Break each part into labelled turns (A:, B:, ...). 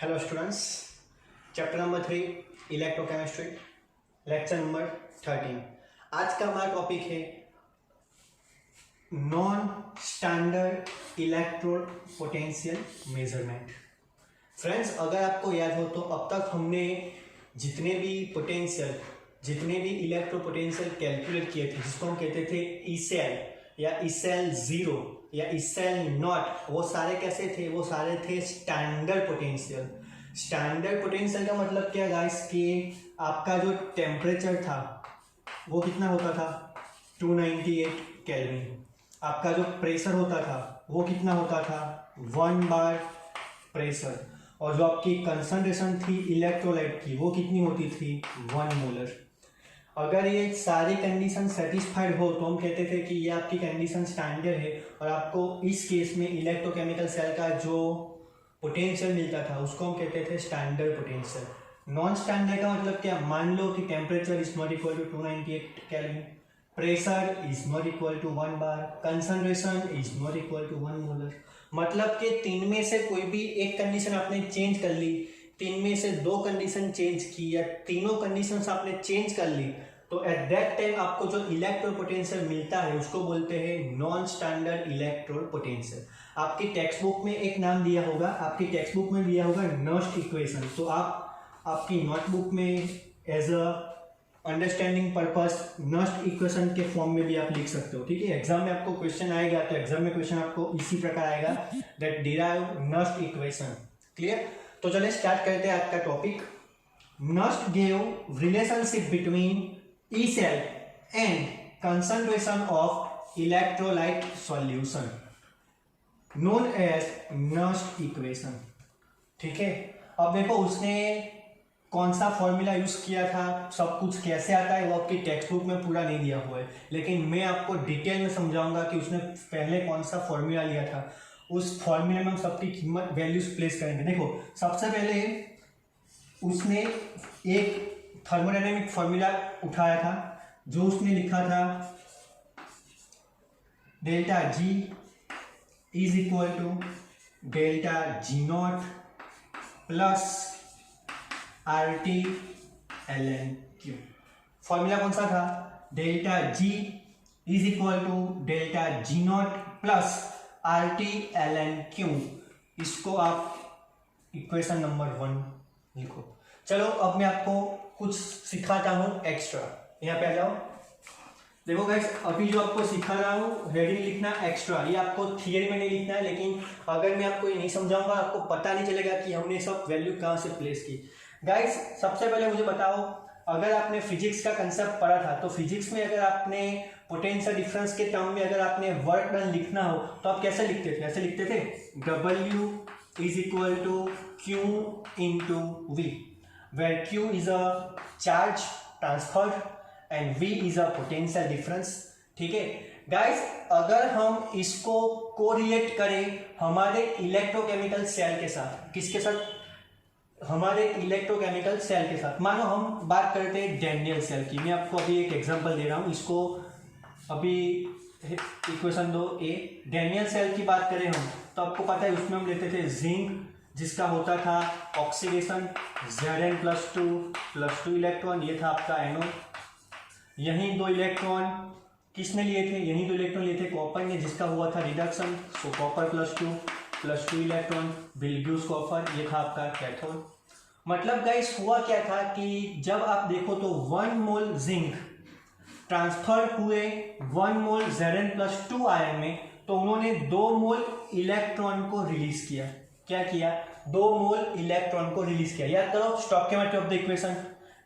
A: Hello students, chapter number 3 electrochemistry, lecture number 13। आज का हमारा टॉपिक है non standard electrode potential measurement. Friends, अगर आपको याद हो तो अब तक हमने जितने भी इलेक्ट्रो पोटेंशियल कैलकुलेट किए थे, जिसको हम कहते थे ई सेल या ई सेल जीरो या ई सेल नॉट, वो सारे कैसे थे? वो सारे थे स्टैंडर्ड पोटेंशियल। स्टैंडर्ड पोटेंशियल का मतलब क्या गाइस कि आपका जो टेम्परेचर था वो कितना होता था? 298 केल्विन। आपका जो प्रेशर होता था वो कितना होता था? 1 बार प्रेशर। और जो आपकी कंसंट्रेशन थी इलेक्ट्रोलाइट की वो कितनी होती थी? 1 मोलर। अगर ये सारी कंडीशन सेटिस्फाइड हो तो हम कहते थे कि ये आपकी कंडीशन स्टैंडर्ड है और आपको इस केस में इलेक्ट्रोकेमिकल सेल का जो पोटेंशियल मिलता था उसको हम कहते थे स्टैंडर्ड पोटेंशियल। नॉन स्टैंडर्ड का मतलब क्या? मान लो कि temperature is not equal to 298 kelvin, pressure is not equal to 1 bar, concentration is not equal to 1 molar. मतलब कि तीन में से कोई भी एक कंडीशन आपने चेंज कर ली, तीन में से दो कंडीशन चेंज की या तीनों कंडीशंस आपने चेंज कर ली, तो एट दैट टाइम आपको जो इलेक्ट्रोड पोटेंशियल मिलता है उसको बोलते हैं नॉन स्टैंडर्ड इलेक्ट्रोड पोटेंशियल। आपकी टेक्स्ट बुक में एक नाम दिया होगा, आपकी टेक्स्ट बुक में दिया होगा नस्ट इक्वेशन। तो आप आपकी नोटबुक में as a understanding purpose Nernst equation के फॉर्म में भी आप लिख सकते हो। ठीक है, एग्जाम में आपको क्वेश्चन आएगा तो एग्जाम में क्वेश्चन आपको इसी प्रकार आएगा, that derive Nernst equation. Clear? तो चलिए स्टार्ट करते हैं आज का topic. Nernst give relationship between E cell and concentration of electrolyte solution known as Nernst equation. ठीक है, अब देखो उसने कौन सा फॉर्मूला यूज किया था, सब कुछ कैसे आता है वो आपकी टेक्स्ट बुक में पूरा नहीं दिया हुआ है, लेकिन मैं आपको डिटेल में समझाऊंगा कि उसने पहले कौन सा फॉर्मूला लिया था। उस फॉर्मूले में हम सबकी कीमत वैल्यूज प्लेस करेंगे। देखो, सबसे पहले उसने एक थर्मोडायनेमिक फॉर्मूला उठाया था जो उसने लिखा था delta G is equal to delta G not plus R T L N Q. Formula कौन सा था? Delta G is equal to delta G not plus R T L N Q. इसको आप इक्वेशन नंबर 1 लिखो। चलो अब मैं आपको कुछ सिखाता हूँ एक्स्ट्रा। यहाँ पे आ जाओ। देखो गाइस, अभी जो आपको सिखा रहा हूँ हेडिंग लिखना एक्स्ट्रा, ये आपको थियरी में नहीं लिखना है, लेकिन अगर मैं आपको ये नहीं समझाऊंगा आपको पता नहीं चलेगा कि हमने सब वैल्यू कहाँ से प्लेस की। गाइस, सबसे पहले मुझे बताओ, अगर आपने फिजिक्स का कंसेप्ट पढ़ा था तो फिजिक्स में अगर आपने पोटेंशियल डिफरेंस के टर्म में अगर आपने वर्क डन लिखना हो तो आप कैसे लिखते थे? ऐसे लिखते थे, W is equal to Q into V, where Q is a charge transferred and V is a potential difference. ठीक है गाइस, अगर हम इसको कोरिलेट करें हमारे इलेक्ट्रोकेमिकल सेल के साथ, किसके साथ? हमारे इलेक्ट्रोकेमिकल सेल के साथ। मानो हम बात करते हैं डैनियल सेल की। मैं आपको अभी एक एग्जांपल दे रहा हूँ, इसको अभी इक्वेशन 2a। डैनियल सेल की बात करें हम तो आपको पता है उसमें हम लेते थे जिंक, जिसका होता था ऑक्सीडेशन Zn+2 इलेक्ट्रॉन, ये था आपका एनोड। यहीं 2 इलेक्ट्रॉन किसने लिए थे? यहीं 2 इलेक्ट्रॉन लिए थे कॉपर ने, जिसका हुआ था reduction, so copper +2 electron will gives copper, ये था आपका कैथोड। मतलब गाइस हुआ क्या था कि जब आप देखो तो 1 मोल जिंक ट्रांसफर हुए 1 मोल Zn+2 आयन में, तो उन्होंने 2 मोल इलेक्ट्रॉन को रिलीज किया। क्या किया? 2 मोल इलेक्ट्रॉन को रिलीज किया। याद करो स्टोइकियोमेट्री ऑफ द इक्वेशन,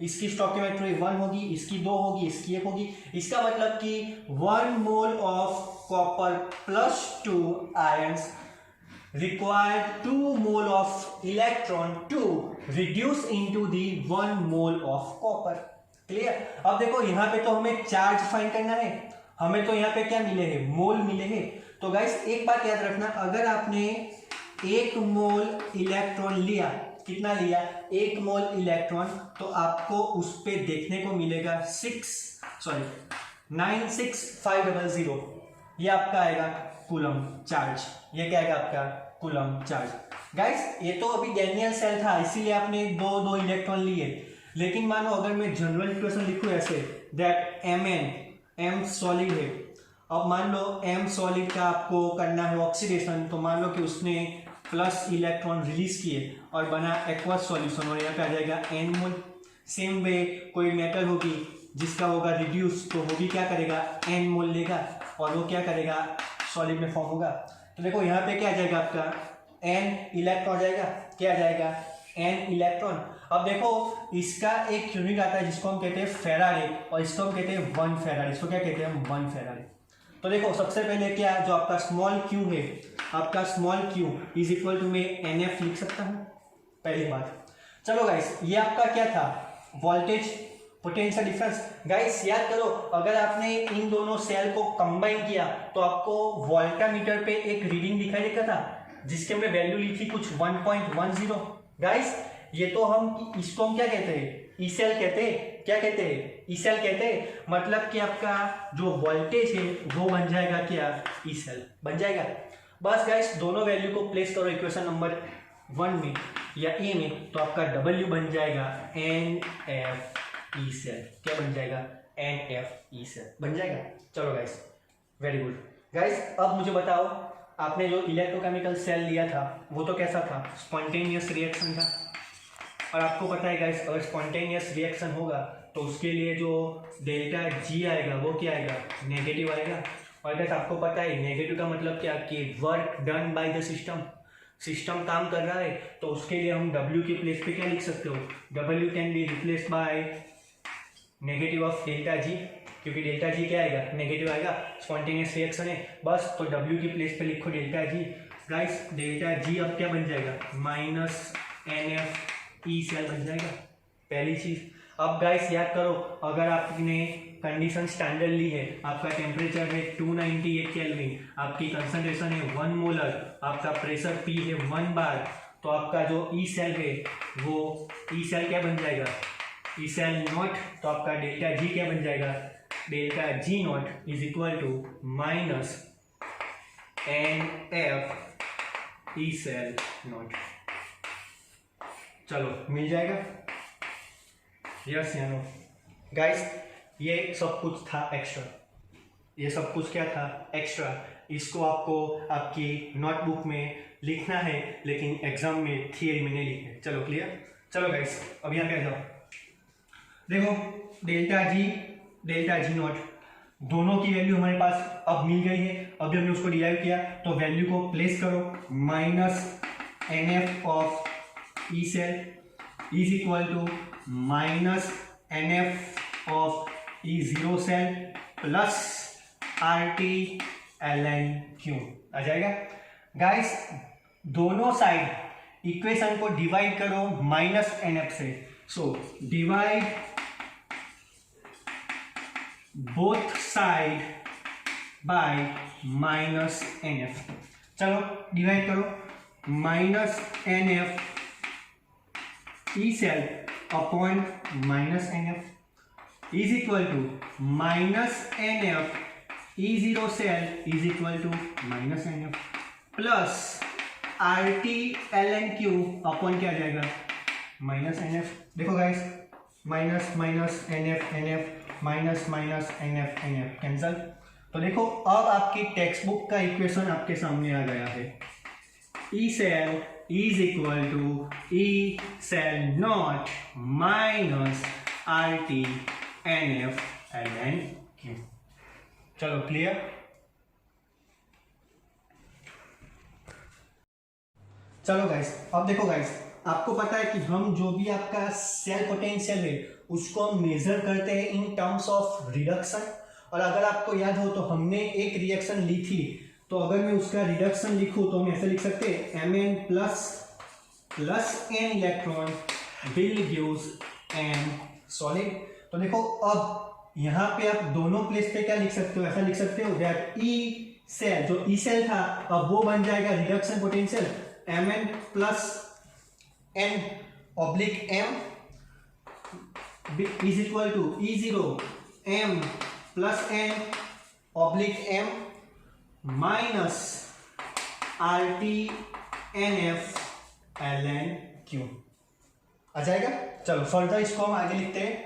A: इसकी स्टोइकियोमेट्री 1 होगी, इसकी 2 होगी, इसकी 1 होगी। इसका मतलब कि 1 mole of copper +2 ions required 2 mole of electron to reduce into the 1 mole of copper। Clear? अब देखो यहाँ पे तो हमें चार्ज फाइंड करना है, हमें तो यहाँ पे क्या मिले हैं? मोल मिले हैं। तो गाइस एक बात याद रखना, अगर आपने 1 मोल इलेक्ट्रॉन लिया, कितना लिया? 1 मोल इलेक्ट्रॉन, तो आपको उस पे देखने को मिलेगा 96500। ये आपका आएगा कूलम चार्ज। ये क्या आएगा? आपका कूलम चार्ज। गाइस ये तो अभी डैनियल सेल था, इसीलिए आपने दो दो इलेक्ट्रॉन लिए। लेकिन मानो अगर मैं जनरल इक्वेशन लिखूँ ऐसे, दैट एम सॉलिड है। अब मान लो एम सॉलिड का आपको करना है ऑक्सीडेशन, तो मान लो कि उसने प्लस इलेक्ट्रॉन रिलीज किए और बना एक्वस सॉल्यूशन, और यहाँ पे आ जाएगा एन मोल। सेम वे कोई मेटल होगी जिसका होगा रिड्यूस, तो वो भी क्या करेगा, एन मोल लेगा और वो क्या करेगा, सॉलिड में फॉर्म होगा। तो देखो यहाँ पे क्या आ जाएगा आपका, एन इलेक्ट्रॉन आ जाएगा, क्या आ जाएगा, एन इलेक्ट्रॉन। अब देखो इसका एक यूनिट आता है जिसको हम कहते हैं फेराडे, और इसको हम कहते हैं 1 फेराडे। इसको क्या कहते हैं हम, 1 फेराडे। तो देखो सबसे पहले क्या, जो आपका स्मॉल क्यू है, आपका small Q is equal to में एन एफ लिख सकता हूँ, पहली बात। चलो गाइस ये आपका क्या था, वोल्टेज पोटेंशियल डिफरेंस। गाइस याद करो, अगर आपने इन दोनों सेल को कंबाइन किया तो आपको वोल्टामीटर पे एक रीडिंग दिखाई देता था जिसके हमने वैल्यू ली थी कुछ 1.10। गाइस ये तो हम इसको हम क्या कहते हैं, ई सेल कहते हैं। क्या कहते हैं, ई सेल कहते हैं। मतलब कि आपका जो वोल्टेज है वो बन जाएगा क्या, ई सेल बन जाएगा। बस गाइस दोनों वैल्यू को प्लेस करो इक्वेशन नंबर 1 में या ए में, तो आपका डब्ल्यू बन जाएगा एन एफ ई सेल। क्या बन जाएगा, एन एफ ई सेल बन जाएगा। चलो गाइस वेरी गुड। गाइस अब मुझे बताओ, आपने जो इलेक्ट्रोकेमिकल सेल लिया था वो तो कैसा था, स्पॉन्टेनियस रिएक्शन था। और आपको पता है गाइस, अगर स्पॉन्टेनियस रिएक्शन होगा तो उसके लिए जो डेल्टा जी आएगा वो क्या आएगा, नेगेटिव आएगा। और गाइस आपको पता है नेगेटिव का मतलब क्या, कि work done by the system, system काम कर रहा है, तो उसके लिए हम W के प्लेस पे क्या लिख सकते हो, W can be replaced by negative of delta G, क्योंकि डेल्टा जी क्या आएगा, नेगेटिव आएगा, स्पॉन्टेनियस रिएक्शन है बस। तो W की प्लेस पे लिखो delta G. Guys delta G अब क्या बन जाएगा, minus N F E cell बन जाएगा, पहली चीज। अब गाइस याद करो, अगर आपने कंडीशन स्टैंडर्ड ली है, आपका टेम्परेचर है 298 केल्विन, आपकी कंसंट्रेशन है 1 मोलर, आपका प्रेशर P है 1 बार, तो आपका जो ई सेल है वो ई सेल क्या बन जाएगा, ई सेल नॉट। तो आपका डेल्टा जी क्या बन जाएगा, delta G not is equal to minus N F E cell not. चलो मिल जाएगा, यस या नो। गाइस ये सब कुछ था एक्स्ट्रा, ये सब कुछ क्या था, एक्स्ट्रा। इसको आपको आपकी नोटबुक में लिखना है, लेकिन एग्जाम में थियरी में नहीं लिखना है। चलो क्लियर। चलो गाइस अब यहाँ पे आ जाओ, देखो डेल्टा जी नॉट दोनों की वैल्यू हमारे पास अब मिल गई है। अभी हमने उसको डिराइव किया, तो वैल्यू को प्लेस करो, minus N F of E cell is equal to minus N F of E zero cell plus R T L N Q आ जाएगा। गाइस दोनों साइड इक्वेशन को डिवाइड करो माइनस एन एफ से, so divide both side by minus N F. चलो divide करो, minus N F E cell upon minus N F is equal to minus N F E zero cell is equal to minus N F plus R T L N Q upon क्या आ जाएगा, minus N F. देखो guys minus minus N F minus minus N F cancel. तो देखो अब आपकी text book का equation आपके सामने आ गया है, E cell is equal to E cell naught minus RT NF ln Q। चलो क्लियर। चलो गाइस अब देखो गाइस, आपको पता है कि हम जो भी आपका सेल पोटेंशियल है उसको हम मेजर करते हैं इन टर्म्स ऑफ रिडक्शन। और अगर आपको याद हो तो हमने एक रिएक्शन ली थी, तो अगर मैं उसका रिडक्शन लिखूं तो हम ऐसे लिख सकते हैं Mn plus n electron will gives n solid. तो देखो अब यहाँ पे आप दोनों प्लेस पे क्या लिख सकते हो, ऐसा लिख सकते हो दैट ई सेल, जो ई सेल था अब वो बन जाएगा reduction potential Mn plus n oblique m is equal to E0 m plus n oblique m minus RT NF ln Q आ जाएगा। चलो फर्दर इसको हम आगे लिखते हैं।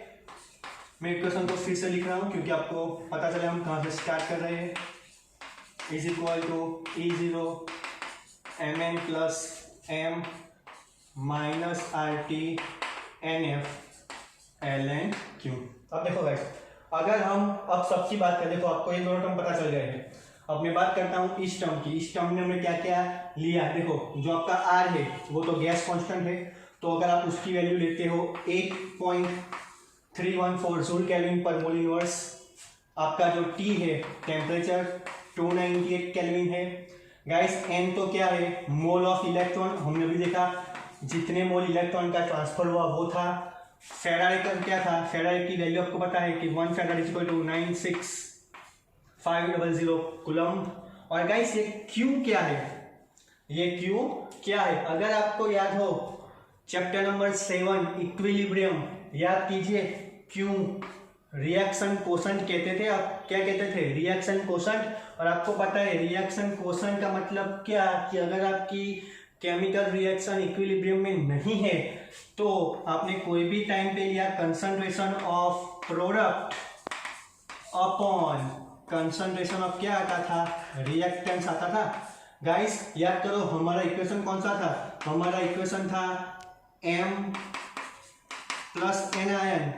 A: मैं इक्वेशन को फिर से लिख रहा हूँ क्योंकि आपको पता चले हम कहाँ से स्टार्ट कर रहे हैं। Is equal to E0 mn plus m minus RT NF ln Q। अब देखो गाइस, अगर हम अब सबकी बात करें, देखो आपको ये दोनों टर्म पता चल गए हैं। अब मैं बात करता हूँ इस टर्म की। इस टर्म में हमने क्या क्या लिया है। देखो जो आपका R है वो तो गैस कांस्टेंट है, तो अगर आप उसकी वैल्यू लेते हो 8.314 जूल केल्विन पर मोल इनवर्स। आपका जो T है टेम्परेचर 298 केल्विन है। गाइस N तो क्या है, मोल ऑफ इलेक्ट्रॉन। हमने भी देखा जितने मोल इलेक्ट्रॉन का ट्रांसफर हुआ वो था। फेराडे का क्या था, फेराडे की वैल्यू आपको पता है कि 1 फेराडे इक्वल टू 96500 कूलम्ब। और गाइस ये Q क्या है, ये Q क्या है, अगर आपको याद हो चैप्टर नंबर 7 इक्विलिब्रियम याद कीजिए। Q रिएक्शन कोशेंट कहते थे, आप क्या कहते थे, रिएक्शन कोशेंट। और आपको पता है रिएक्शन कोशेंट का मतलब क्या, कि अगर आपकी केमिकल रिएक्शन इक्विलिब्रियम में नहीं है तो आपने कोई भी टाइम पे लिया concentration of product upon concentration of क्या आता था, रिएक्टेंस आता था। गाइस याद करो हमारा इक्वेशन कौन सा था, हमारा इक्वेशन था m plus n ion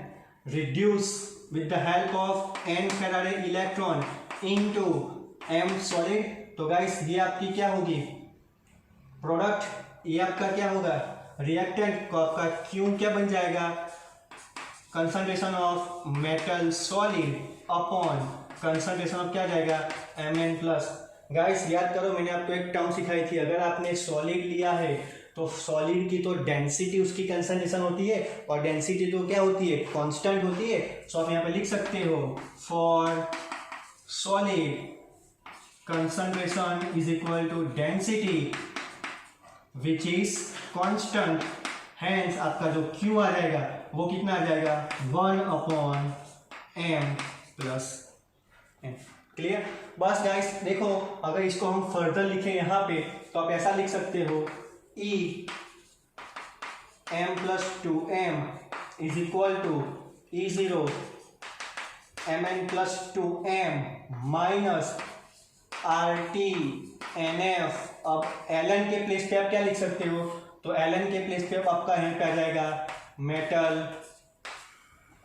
A: reduce with the help of n Faraday electron into m solid. तो गाइस ये आपकी क्या होगी, प्रोडक्ट, ये आपका क्या होगा रिएक्टेंट। को आपका Q क्या बन जाएगा, concentration of metal solid upon concentration of क्या जाएगा Mn प्लस। गाइस याद करो मैंने आपको एक टर्म सिखाई थी, अगर आपने सॉलिड लिया है तो सॉलिड की तो डेंसिटी उसकी कंसंट्रेशन होती है, और डेंसिटी तो क्या होती है, कांस्टेंट होती है। सो आप यहाँ पे लिख सकते हो for solid concentration is equal to density which is constant, hence आपका जो Q आ जाएगा वो कितना आ जाएगा 1/m प्लस n। क्लियर। बस गाइस देखो अगर इसको हम फर्दर लिखें यहाँ पे तो आप ऐसा लिख सकते हो E m plus 2m is equal to E0 mn plus 2m minus RT NF। अब ln के प्लेस पे आप क्या लिख सकते हो, तो ln के प्लेस पे आपका यहाँ पे आ जाएगा metal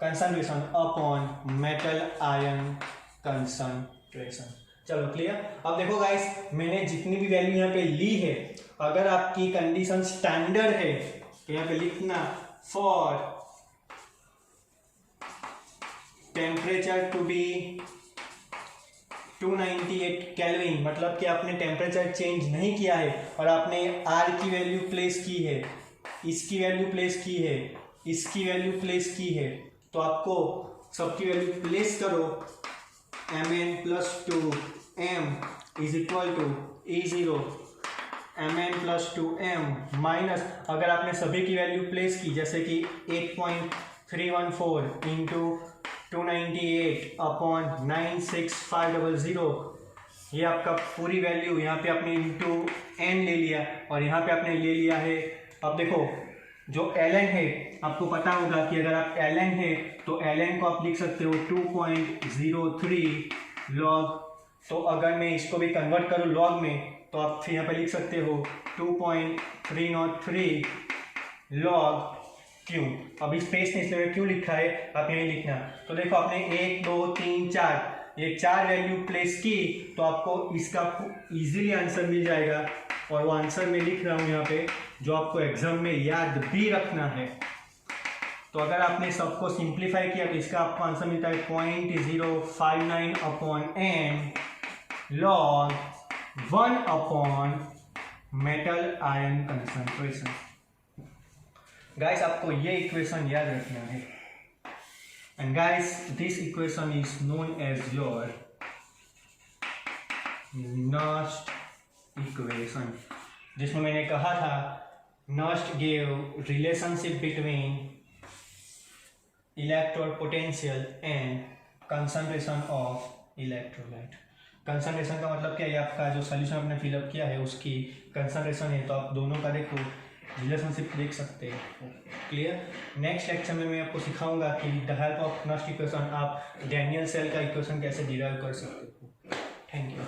A: concentration upon metal ion concentration. चलो क्लियर। अब देखो गाइस मैंने जितनी भी वैल्यू यहाँ पे ली है, अगर आपकी कंडीशन स्टैंडर्ड है तो यहाँ पे लिखना for temperature to be 298 kelvin, मतलब कि आपने टेम्परेचर चेंज नहीं किया है और आपने R की वैल्यू प्लेस की है, इसकी वैल्यू प्लेस की है, इसकी वैल्यू प्लेस की है, तो आपको सबकी वैल्यू प्लेस करो। Mn plus 2m is equal to E0 Mn plus 2m minus, अगर आपने सभी की वैल्यू प्लेस की जैसे कि 8.314 इंटू 298 अपॉन 96500, ये आपका पूरी वैल्यू यहाँ पे आपने इंटू n ले लिया और यहाँ पे आपने ले लिया है। अब देखो जो ln है आपको पता होगा कि अगर आप ln है तो ln को आप लिख सकते हो 2.03 log। तो अगर मैं इसको भी कन्वर्ट करूँ log में तो आप फिर यहाँ पे लिख सकते हो 2.303 log Q। अभी स्पेस ने इसलिए क्यों लिखा है आप यही लिखना। तो देखो आपने 1 2 3 4 ये 4 वैल्यू प्लेस की तो आपको इसका इजीली आंसर मिल जाएगा। और वो आंसर मैं लिख रहा हूँ यहाँ पे जो आपको एग्जाम में याद भी रखना है। तो अगर आपने सबको सिंप्लीफाई किया तो इसका आपको आंसर मिलता है 0.059 अपॉन n log 1 अपॉन मेटल आयन कंसंट्रेशन। गाइस आपको ये इक्वेशन याद रखना है। And guys this equation is known as your Nernst equation, जिसमें मैंने कहा था Nernst gave relationship between electrode potential and concentration of electrolyte. Concentration का मतलब क्या है, आपका जो सोल्यूशन आपने फिलअप किया है उसकी कंसंट्रेशन है। तो आप दोनों का देखो रिलेशनशिप देख सकते हो। क्लियर। नेक्स्ट लेक्चर में मैं आपको सिखाऊंगा कि the help of Nernst equation आप डैनियल सेल का इक्वेशन कैसे डिराइव कर सकते हो। Thank you.